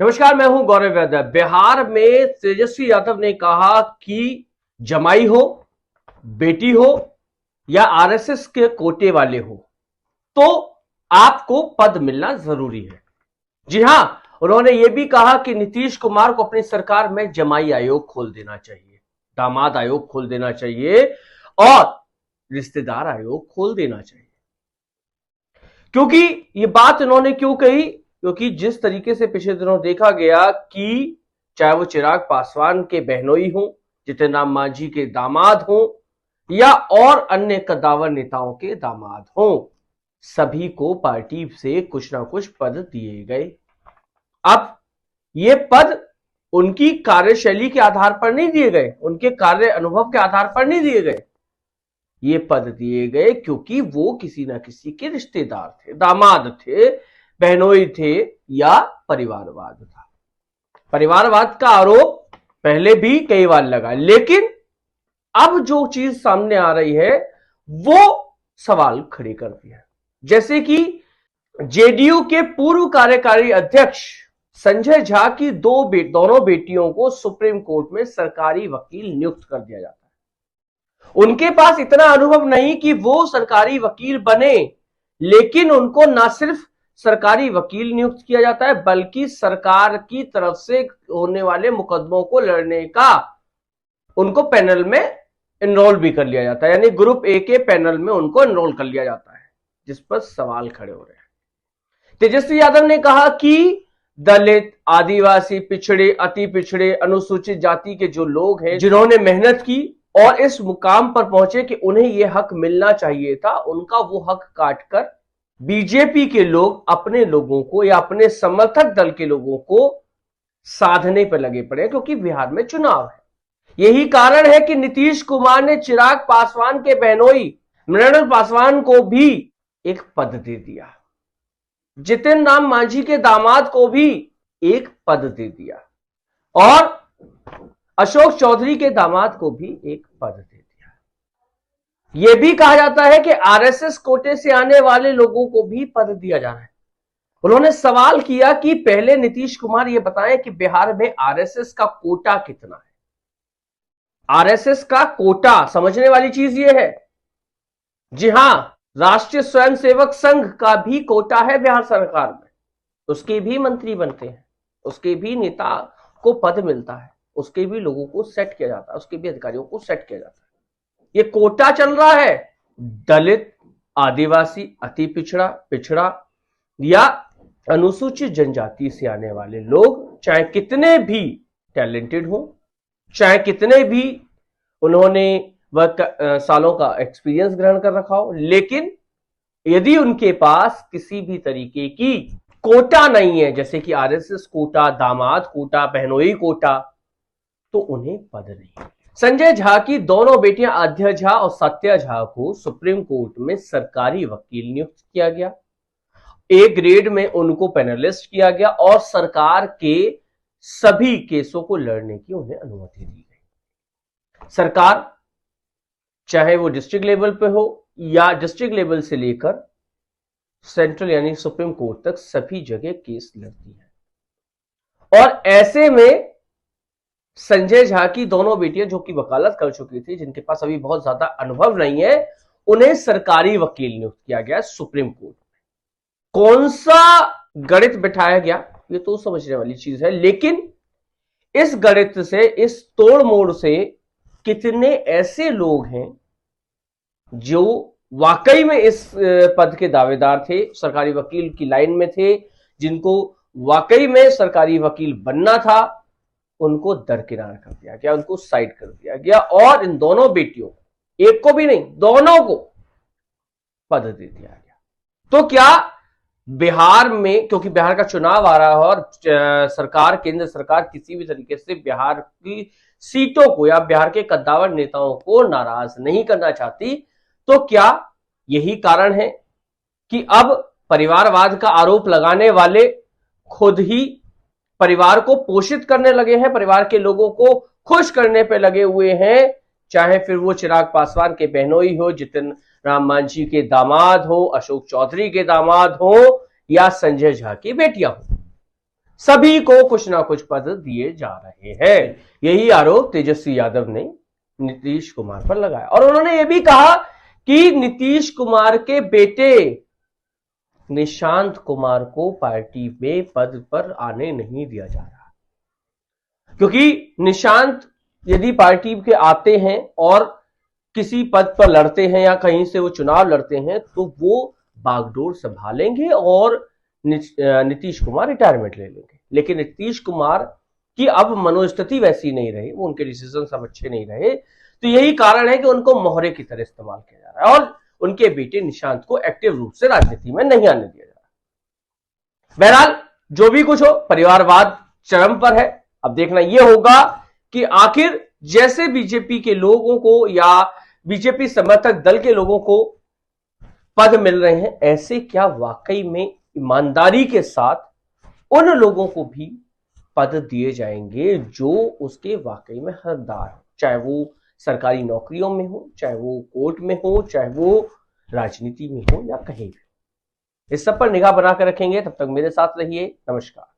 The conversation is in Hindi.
नमस्कार, मैं हूं गौरव यादव। बिहार में तेजस्वी यादव ने कहा कि जमाई हो, बेटी हो या आरएसएस के कोटे वाले हो तो आपको पद मिलना जरूरी है। जी हां, उन्होंने यह भी कहा कि नीतीश कुमार को अपनी सरकार में जमाई आयोग खोल देना चाहिए, दामाद आयोग खोल देना चाहिए और रिश्तेदार आयोग खोल देना चाहिए। क्योंकि ये बात इन्होंने क्यों कही? क्योंकि जिस तरीके से पिछले दिनों देखा गया कि चाहे वो चिराग पासवान के बहनोई हो, जितिन राम मांझी के दामाद हो या और अन्य कद्दावर नेताओं के दामाद हो, सभी को पार्टी से कुछ ना कुछ पद दिए गए। अब ये पद उनकी कार्यशैली के आधार पर नहीं दिए गए, उनके कार्य अनुभव के आधार पर नहीं दिए गए। ये पद दिए गए क्योंकि वो किसी ना किसी के रिश्तेदार थे, दामाद थे, बहनोई थे या परिवारवाद था। परिवारवाद का आरोप पहले भी कई बार लगा, लेकिन अब जो चीज सामने आ रही है वो सवाल खड़े कर दिया। जैसे कि जेडीयू के पूर्व कार्यकारी अध्यक्ष संजय झा की दोनों बेटियों को सुप्रीम कोर्ट में सरकारी वकील नियुक्त कर दिया जाता है। उनके पास इतना अनुभव नहीं कि वो सरकारी वकील बने, लेकिन उनको ना सिर्फ सरकारी वकील नियुक्त किया जाता है बल्कि सरकार की तरफ से होने वाले मुकदमों को लड़ने का उनको पैनल में एनरोल भी कर लिया जाता है, यानी ग्रुप ए के पैनल में उनको एनरोल कर लिया जाता है, जिस पर सवाल खड़े हो रहे हैं। तेजस्वी यादव ने कहा कि दलित, आदिवासी, पिछड़े, अति पिछड़े, अनुसूचित जाति के जो लोग हैं, जिन्होंने मेहनत की और इस मुकाम पर पहुंचे कि उन्हें यह हक मिलना चाहिए था, उनका वो हक काटकर बीजेपी के लोग अपने लोगों को या अपने समर्थक दल के लोगों को साधने पर लगे पड़े, क्योंकि बिहार में चुनाव है। यही कारण है कि नीतीश कुमार ने चिराग पासवान के बहनोई मृणाल पासवान को भी एक पद दे दिया, जितिन राम मांझी के दामाद को भी एक पद दे दिया और अशोक चौधरी के दामाद को भी एक पद दे दिया। यह भी कहा जाता है कि आरएसएस कोटे से आने वाले लोगों को भी पद दिया जा रहा है। उन्होंने सवाल किया कि पहले नीतीश कुमार यह बताएं कि बिहार में आरएसएस का कोटा कितना है। आरएसएस का कोटा समझने वाली चीज यह है, जी हां, राष्ट्रीय स्वयंसेवक संघ का भी कोटा है बिहार सरकार में, उसके भी मंत्री बनते हैं, उसके भी नेता को पद मिलता है, उसके भी लोगों को सेट किया जाता है, उसके भी अधिकारियों को सेट किया जाता है। ये कोटा चल रहा है। दलित, आदिवासी, अति पिछड़ा, पिछड़ा या अनुसूचित जनजाति से आने वाले लोग, चाहे कितने भी टैलेंटेड हो, चाहे कितने भी उन्होंने सालों का एक्सपीरियंस ग्रहण कर रखा हो, लेकिन यदि उनके पास किसी भी तरीके की कोटा नहीं है, जैसे कि आरएसएस कोटा, दामाद कोटा, बहनोई कोटा, तो उन्हें पद नहीं। संजय झा की दोनों बेटियां आद्या झा और सत्या झा को सुप्रीम कोर्ट में सरकारी वकील नियुक्त किया गया। ए ग्रेड में उनको पैनलिस्ट किया गया और सरकार के सभी केसों को लड़ने की उन्हें अनुमति दी गई। सरकार चाहे वो डिस्ट्रिक्ट लेवल पे हो या डिस्ट्रिक्ट लेवल से लेकर सेंट्रल यानी सुप्रीम कोर्ट तक सभी जगह केस लड़ती है। और ऐसे में संजय झा की दोनों बेटियां जो कि वकालत कर चुकी थी, जिनके पास अभी बहुत ज्यादा अनुभव नहीं है, उन्हें सरकारी वकील नियुक्त किया गया सुप्रीम कोर्ट में। कौन सा गणित बिठाया गया ये तो समझने वाली चीज है, लेकिन इस गणित से, इस तोड़ मोड़ से कितने ऐसे लोग हैं जो वाकई में इस पद के दावेदार थे, सरकारी वकील की लाइन में थे, जिनको वाकई में सरकारी वकील बनना था, उनको दरकिनार कर दिया गया, उनको साइड कर दिया गया और इन दोनों बेटियों, एक को भी नहीं, दोनों को पद दे दिया गया। तो क्या बिहार में, क्योंकि बिहार का चुनाव आ रहा है और सरकार, केंद्र सरकार किसी भी तरीके से बिहार की सीटों को या बिहार के कद्दावर नेताओं को नाराज नहीं करना चाहती, तो क्या यही कारण है कि अब परिवारवाद का आरोप लगाने वाले खुद ही परिवार को पोषित करने लगे हैं, परिवार के लोगों को खुश करने पे लगे हुए हैं, चाहे फिर वो चिराग पासवान के बहनोई हो, जितिन राम मांझी के दामाद हो, अशोक चौधरी के दामाद हो या संजय झा की बेटियां हो। सभी को कुछ ना कुछ पद दिए जा रहे हैं। यही आरोप तेजस्वी यादव ने नीतीश कुमार पर लगाया और उन्होंने यह भी कहा कि नीतीश कुमार के बेटे निशांत कुमार को पार्टी में पद पर आने नहीं दिया जा रहा, क्योंकि निशांत यदि पार्टी के आते हैं और किसी पद पर लड़ते हैं या कहीं से वो चुनाव लड़ते हैं तो वो बागडोर संभालेंगे और नीतीश कुमार रिटायरमेंट ले लेंगे। लेकिन नीतीश कुमार की अब मनोस्थिति वैसी नहीं रही, वो उनके डिसीजन सब अच्छे नहीं रहे, तो यही कारण है कि उनको मोहरे की तरह इस्तेमाल किया जा रहा है और उनके बेटे निशांत को एक्टिव रूप से राजनीति में नहीं आने दिया जा रहा। बहरहाल जो भी कुछ हो, परिवारवाद चरम पर है। अब देखना यह होगा कि आखिर जैसे बीजेपी के लोगों को या बीजेपी समर्थक दल के लोगों को पद मिल रहे हैं, ऐसे क्या वाकई में ईमानदारी के साथ उन लोगों को भी पद दिए जाएंगे जो उसके वाकई में हकदार हो, चाहे वो सरकारी नौकरियों में हो, चाहे वो कोर्ट में हो, चाहे वो राजनीति में हो या कहीं भी। इस सब पर निगाह बनाकर रखेंगे। तब तक मेरे साथ रहिए। नमस्कार।